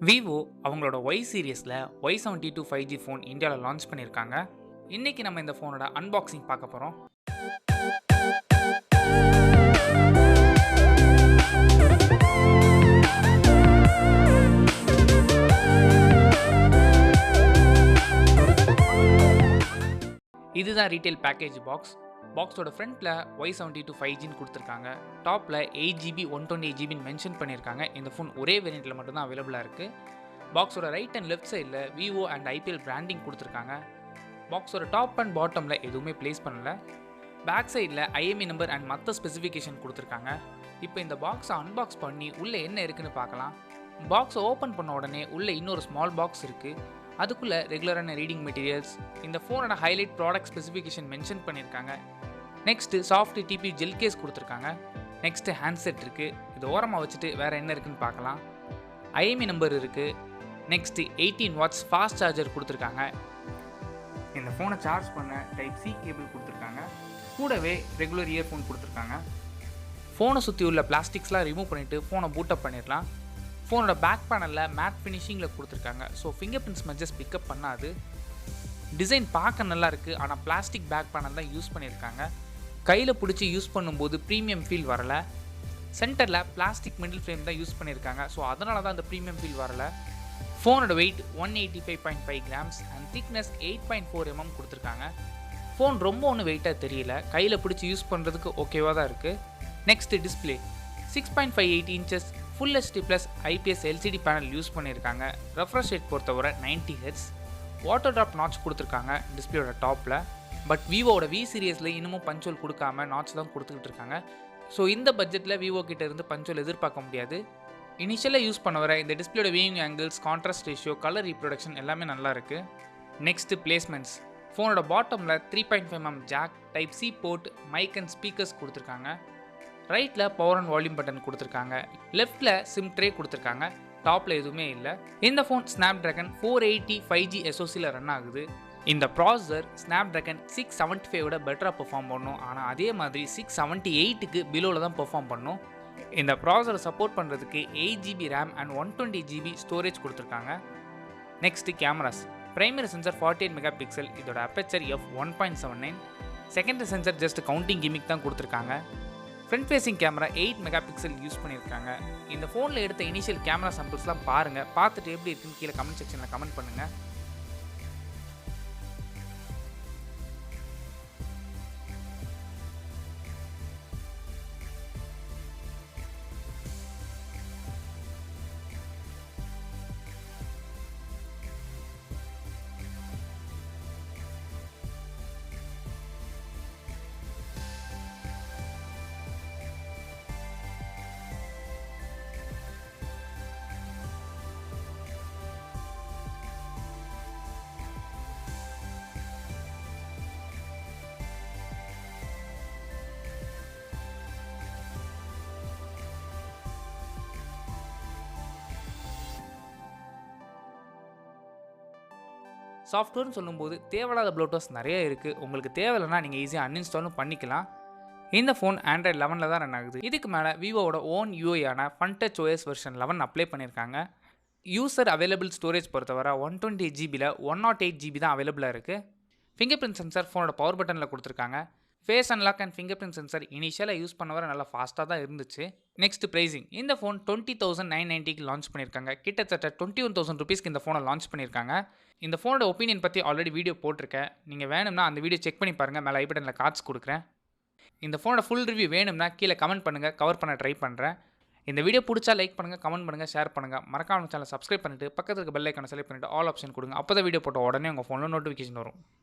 Vivo அவங்களோட Y சீரிஸில் Y72 5G phone இந்தியாவில் லான்ச் பண்ணியிருக்காங்க. இன்றைக்கி நம்ம இந்த ஃபோனோட அன்பாக்சிங் பார்க்க போகிறோம். இதுதான் ரீட்டைல் பேக்கேஜ் பாக்ஸ். பாக்ஸோட ஃப்ரண்ட்டில் Y72 5Gன்னு கொடுத்துருக்காங்க. டாப்பில் 8GB 128GBன்னு மென்ஷன் பண்ணியிருக்காங்க. இந்த ஃபோன் ஒரே வேரியண்ட்டில் மட்டும்தான் அவைலபிளாக இருக்குது. பாக்ஸோட ரைட் அண்ட் லெஃப்ட் சைடில் Vivo அண்ட் IPL பிராண்டிங் கொடுத்துருக்காங்க. பாக்ஸோட டாப் அண்ட் பாட்டமில் எதுவுமே ப்ளேஸ் பண்ணல. பேக் சைடில் IMEI நம்பர் அண்ட் மற்ற ஸ்பெசிஃபிகேஷன் கொடுத்துருக்காங்க. இப்போ இந்த பாக்ஸை அன்பாக்ஸ் பண்ணி உள்ளே என்ன இருக்குன்னு பார்க்கலாம். பாக்ஸை ஓப்பன் பண்ண உடனே உள்ளே இன்னொரு ஸ்மால் பாக்ஸ் இருக்குது. அதுக்குள்ளே ரெகுலரான ரீடிங் மெட்டீரியல்ஸ், இந்த ஃபோனோட ஹைலைட் ப்ராடக்ட் ஸ்பெசிஃபிகேஷன் மென்ஷன் பண்ணியிருக்காங்க. Next soft TP gel case கொடுத்துருக்காங்க. நெக்ஸ்ட்டு ஹேண்ட்செட் இருக்குது. இது ஓரமாக வச்சுட்டு வேறு என்ன இருக்குன்னு பார்க்கலாம். IMEI நம்பர் இருக்குது. நெக்ஸ்ட்டு 18 வாட்ஸ் ஃபாஸ்ட் சார்ஜர் கொடுத்துருக்காங்க. இந்த ஃபோனை சார்ஜ் பண்ண டைப் சி கேபிள் கொடுத்துருக்காங்க. கூடவே ரெகுலர் இயர்ஃபோன் கொடுத்துருக்காங்க. ஃபோனை சுற்றி உள்ள பிளாஸ்டிக்ஸ்லாம் ரிமூவ் பண்ணிவிட்டு ஃபோனை பூட்டப் பண்ணிடலாம். ஃபோனோட பேக் பேனலில் மேட் ஃபினிஷிங்கில் கொடுத்துருக்காங்க. ஸோ ஃபிங்கர் பிரிண்ட்ஸ் மெஜர்ஸ் பிக்கப் பண்ணாது. டிசைன் பார்க்க நல்லா இருக்குது, ஆனால் பிளாஸ்டிக் பேக் பேனல் தான் யூஸ் பண்ணியிருக்காங்க. கையில் பிடிச்சி யூஸ் பண்ணும்போது ப்ரீமியம் ஃபீல் வரலை. சென்டரில் பிளாஸ்டிக் மிடில் ஃப்ரேம் தான் யூஸ் பண்ணியிருக்காங்க. ஸோ அதனால தான் அந்த ப்ரீமியம் ஃபீல் வரலை. ஃபோனோட weight 185.5 grams and thickness 8.4 mm கொடுத்துருக்காங்க. ஃபோன் ரொம்ப ஒன்றும் வெயிட்டாக தெரியல. கையில் பிடிச்சி யூஸ் பண்ணுறதுக்கு ஓகேவாக தான் இருக்குது. Next display 6.58 inches full HD plus IPS LCD panel use பண்ணியிருக்காங்க. ரெஃப்ரெஷ் ரேட் பொறுத்தவரை 90 Hz. வாட்டர் ட்ராப் நாட்ச் கொடுத்துருக்காங்க டிஸ்பிளேயோட டாப்பில். பட் விவோட V சீரியஸில் இன்னமும் பஞ்சோல் கொடுக்காம நாட்ச் தான் கொடுத்துக்கிட்டு இருக்காங்க. ஸோ இந்த பட்ஜெட்டில் விவோ கிட்ட இருந்து பஞ்சோல் எதிர்பார்க்க முடியாது. இனிஷியலாக யூஸ் பண்ண வர இந்த டிஸ்பிளேயோட viewing angles, contrast ratio, colour reproduction எல்லாமே நல்லா இருக்குது. Next placements. ஃபோனோட பாட்டமில் 3.5 mm jack, type C port, mic and speakers கொடுத்துருக்காங்க. ரைட்டில் பவர் அண்ட் வால்யூம் பட்டன் கொடுத்துருக்காங்க. லெஃப்ட்டில் சிம் ட்ரே கொடுத்துருக்காங்க. டாப்பில் எதுவுமே இல்லை. இந்த ஃபோன் ஸ்னாப்ட்ராகன் 480 5G SoCயில் ரன் ஆகுது. இந்த ப்ராசஸர் ஸ்னாப்ட்ராகன் 675 பெட்டராக பெர்ஃபார்ம் பண்ணும். ஆனால் அதே மாதிரி 678க்கு பிலோவில் தான் பெர்ஃபார்ம் பண்ணும். இந்த ப்ராசஸரை சப்போர்ட் பண்ணுறதுக்கு 8GB RAM and 120GB storage கொடுத்துருக்காங்க. Next cameras. Primary sensor 48 MP. இதோட aperture f1.79. Secondary sensor just counting gimmick தான் கொடுத்துருக்காங்க. Front facing camera 8 MP use பண்ணியிருக்காங்க. இந்த ஃபோனில் எடுத்த இனிஷியல் கேமரா சாம்பிள்ஸ்லாம் பாருங்கள். பார்த்துட்டு எப்படி இருக்குன்னு கீழே கமெண்ட் செக்ஷனில் கமெண்ட் பண்ணுங்கள். சாஃப்ட்வேர்னு சொல்லும்போது தேவையில்லாத ப்ளோட்டர்ஸ் நிறைய இருக்குது. உங்களுக்கு தேவையில்லைனா நீங்கள் ஈஸியாக அன்இன்ஸ்டாலும் பண்ணிக்கலாம். இந்த ஃபோன் Android 11 தான் ரன் ஆகுது. இதுக்கு மேலே விவோவோட ஓன் யூஐயான FunTouch OS வெர்ஷன் 11 அப்ளை பண்ணியிருக்காங்க. யூசர் அவைலபிள் ஸ்டோரேஜ் பொறுத்தவரை 128GBயில் 108GB தான் அவைலபிளாக இருக்குது. ஃபிங்கர் பிரிண்ட் சென்சார் ஃபோனோட பவர் பட்டனில் கொடுத்துருக்காங்க. Face unlock and fingerprint sensor இனிஷியலாக யூஸ் பண்ண வர நல்லா ஃபாஸ்ட்டாக தான் இருந்துச்சு. Next pricing. இந்த ஃபோன் 20,990க்கு லான்ச் பண்ணியிருக்காங்க. கிட்டத்தட்ட 21,000 rupeesக்கு இந்த ஃபோனை லான்ச் பண்ணியிருக்காங்க. இந்த ஃபோனோட ஒப்பீனியன் பற்றி ஆல்ரெடி வீடியோ போட்டிருக்கேன். நீங்கள் வேணும்னா அந்த வீடியோ செக் பண்ணி பாருங்கள். மேலே ஐ பட்டனில் கார்ட்ஸ் கொடுக்குறேன். இந்த ஃபோனோட ஃபுல் ரிவ்யூ வேணும்னா கீழே கமெண்ட் பண்ணுங்கள். கவர் பண்ண ட்ரை பண்ணுறேன். இந்த வீடியோ பிடிச்சா லைக் பண்ணுங்கள், கமெண்ட் பண்ணுங்கள், ஷேர் பண்ணுங்கள். மறக்காம சேனலை சப்ஸ்கிரைப் பண்ணிவிட்டு பக்கத்துக்கு பெல் ஐக்கானை செலக்ட் பண்ணிவிட்டு ஆல் ஆப்ஷன் கொடுங்க. அப்போ தான் வீடியோ போட்ட உடனே உங்கள் ஃபோனில் நோட்டிஃபிகேஷன் வரும்.